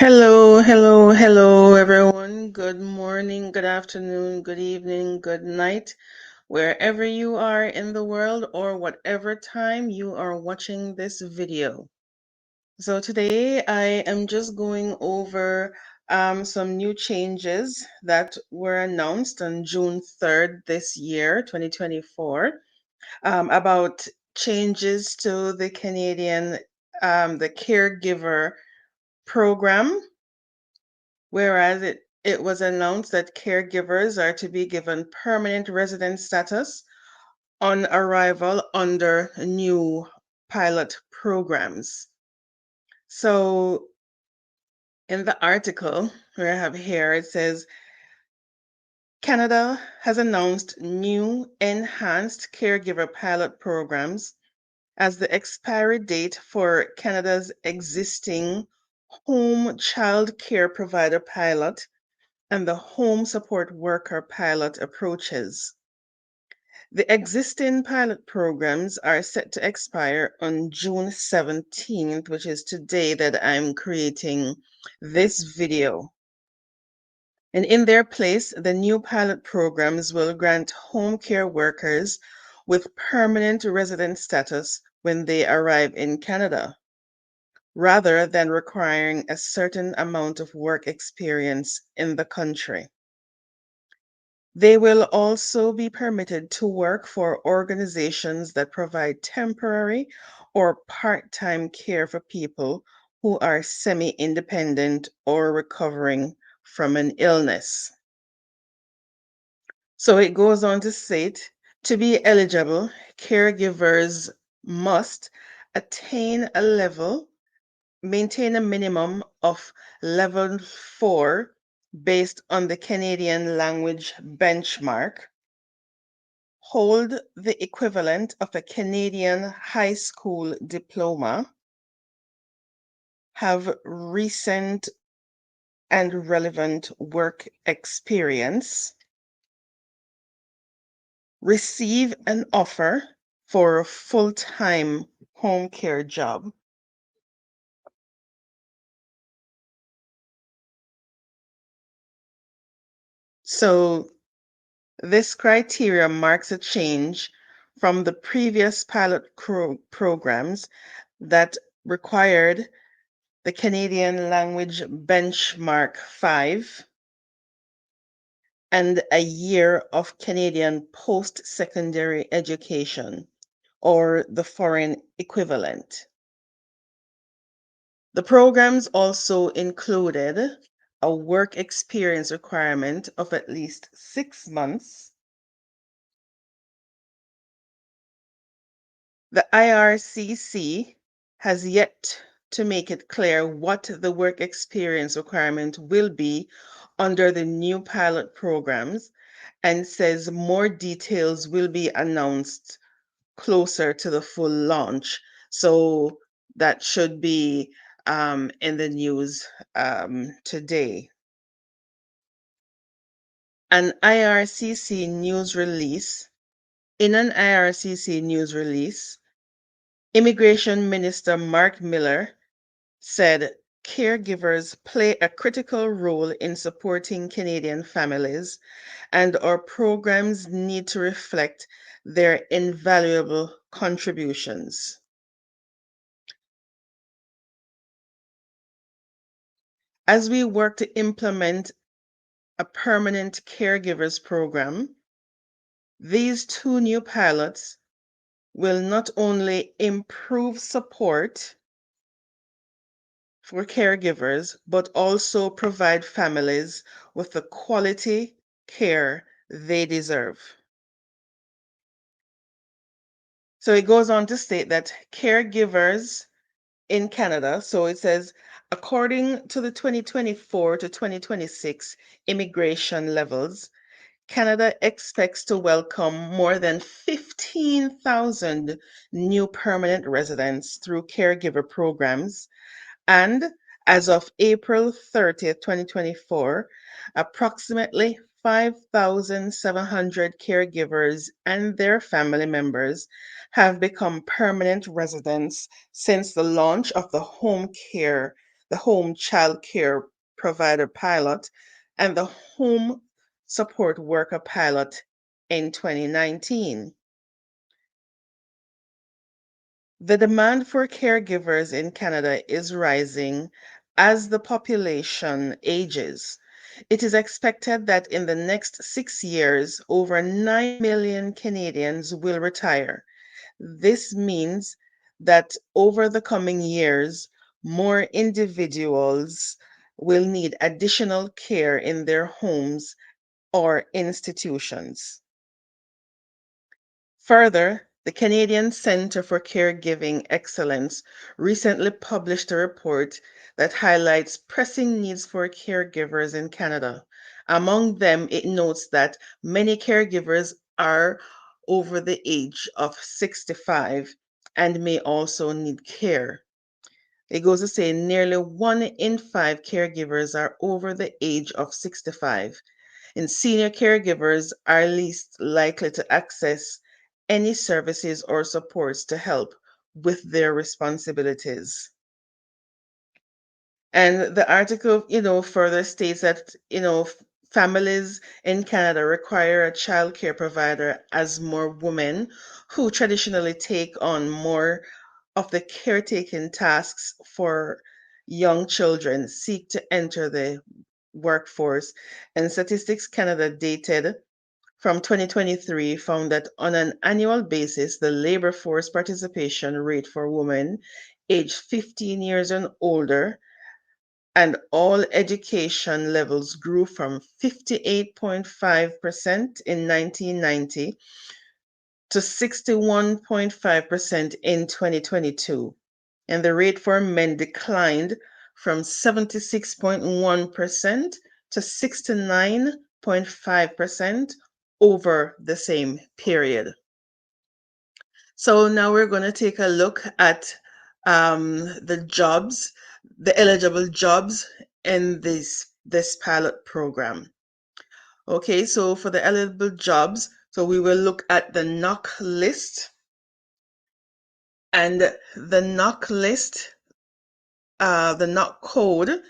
Hello, hello, hello, everyone. Good morning, good afternoon, good evening, good night, wherever you are in the world or whatever time you are watching this video. So today I am just going over some new changes that were announced on June 3rd this year, 2024, about changes to the Canadian, the Caregiver program. Whereas it was announced that caregivers are to be given permanent resident status on arrival under new pilot programs. So in the article where I have here, it says Canada has announced new enhanced caregiver pilot programs as the expiry date for Canada's existing home child care provider pilot and the home support worker pilot approaches. The existing pilot programs are set to expire on June 17th, which is today that I'm creating this video. And in their place, the new pilot programs will grant home care workers with permanent resident status when they arrive in Canada, rather than requiring a certain amount of work experience in the country. They will also be permitted to work for organizations that provide temporary or part-time care for people who are semi-independent or recovering from an illness. So it goes on to state, to be eligible, caregivers must attain a level, maintain a minimum of level 4 based on the Canadian language benchmark, hold the equivalent of a Canadian high school diploma, have recent and relevant work experience, receive an offer for a full-time home care job. So this criteria marks a change from the previous pilot programs that required the Canadian Language Benchmark 5 and a year of Canadian post-secondary education, or the foreign equivalent. The programs also included a work experience requirement of at least 6 months. The IRCC has yet to make it clear what the work experience requirement will be under the new pilot programs, and says more details will be announced closer to the full launch. So that should be in the news today. In an IRCC news release, Immigration Minister Mark Miller said caregivers play a critical role in supporting Canadian families, and our programs need to reflect their invaluable contributions. As we work to implement a permanent caregivers program, these two new pilots will not only improve support for caregivers, but also provide families with the quality care they deserve. So it goes on to state that caregivers in Canada, so it says, according to the 2024 to 2026 immigration levels, Canada expects to welcome more than 15,000 new permanent residents through caregiver programs. And as of April 30th, 2024, approximately 5,700 caregivers and their family members have become permanent residents since the launch of the the Home Child Care Provider Pilot, and the Home Support Worker Pilot in 2019. The demand for caregivers in Canada is rising as the population ages. It is expected that in the next 6 years, over 9 million Canadians will retire. This means that over the coming years, more individuals will need additional care in their homes or institutions. Further, the Canadian Centre for Caregiving Excellence recently published a report that highlights pressing needs for caregivers in Canada. Among them, it notes that many caregivers are over the age of 65 and may also need care. It goes to say nearly 1 in 5 caregivers are over the age of 65, and senior caregivers are least likely to access any services or supports to help with their responsibilities. And the article, further states that, families in Canada require a child care provider as more women who traditionally take on more of the caretaking tasks for young children seek to enter the workforce. And Statistics Canada dated from 2023 found that on an annual basis, the labor force participation rate for women aged 15 years and older and all education levels grew from 58.5% in 1990 to 61.5% in 2022. And the rate for men declined from 76.1% to 69.5% over the same period. So now we're going to take a look at the jobs, the eligible jobs in this pilot program. Okay, so for the eligible jobs, so we will look at the knock list. And the knock list, the knock code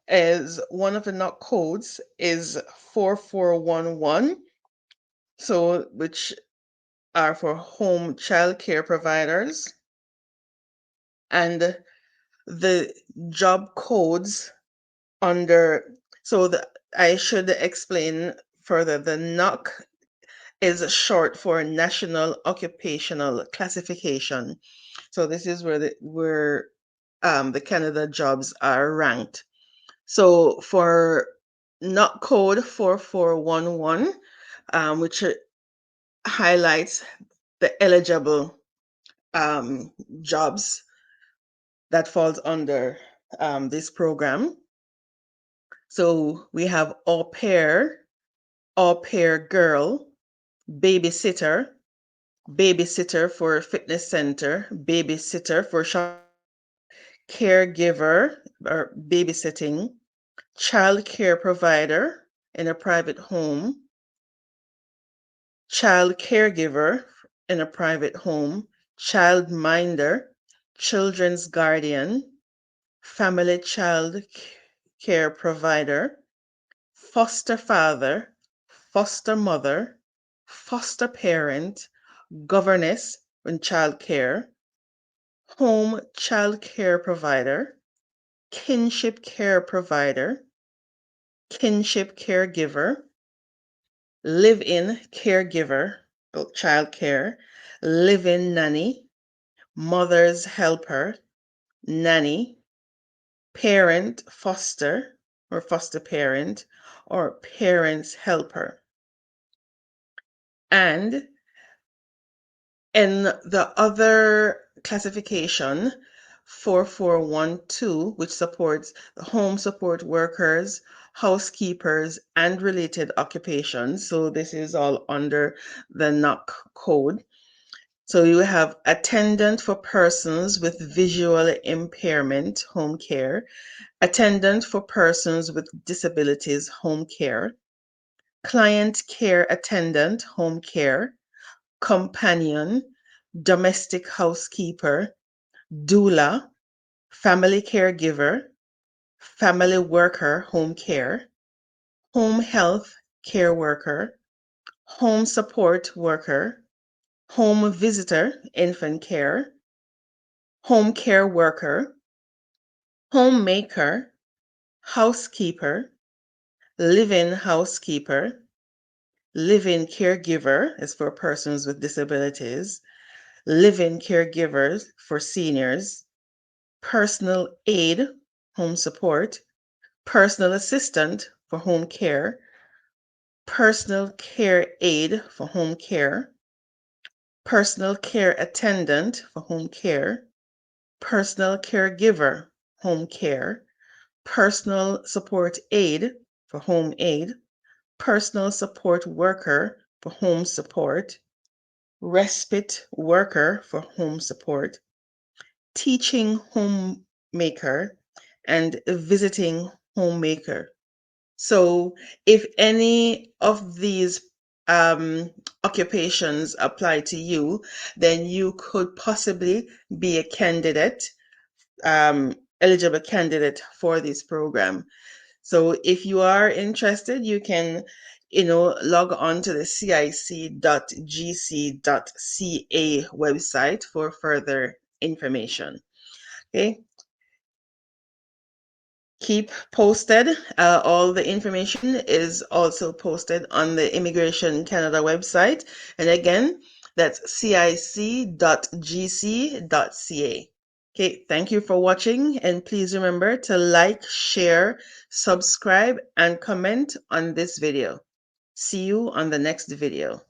is one of the knock codes is 4411. So which are for home child care providers. And the job codes under, I should explain further. The NOC is short for National Occupational Classification. So this is where the Canada jobs are ranked. So for NOC code 4411, which highlights the eligible jobs that falls under this program. So we have au pair girl, babysitter, babysitter for fitness center, babysitter for shop, caregiver or babysitting, child care provider in a private home, child caregiver in a private home, child minder, children's guardian, family child care provider, foster father, foster mother, foster parent, governess in child care, home child care provider, kinship care provider, kinship caregiver, live-in caregiver, child care, live-in nanny, mother's helper, nanny, parent foster or foster parent, or parent's helper. And in the other classification, 4412, which supports the home support workers, housekeepers, and related occupations. So this is all under the NOC code. So you have attendant for persons with visual impairment, home care, attendant for persons with disabilities, home care, client care attendant, home care, companion, domestic housekeeper, doula, family caregiver, family worker home care, home health care worker, home support worker, home visitor infant care, home care worker, homemaker, housekeeper, live-in housekeeper, live-in caregiver is for persons with disabilities, live-in caregivers for seniors, personal aide, home support, personal assistant for home care, personal care aide for home care, personal care attendant for home care, personal caregiver, home care, personal support aide for home aid, personal support worker for home support, respite worker for home support, teaching homemaker, and visiting homemaker. So, if any of these occupations apply to you, then you could possibly be a candidate, eligible candidate for this program. So, if you are interested, you can, log on to the cic.gc.ca website for further information. Okay. Keep posted. All the information is also posted on the Immigration Canada website. And again, that's cic.gc.ca. Okay, thank you for watching. And please remember to like, share, subscribe, and comment on this video. See you on the next video.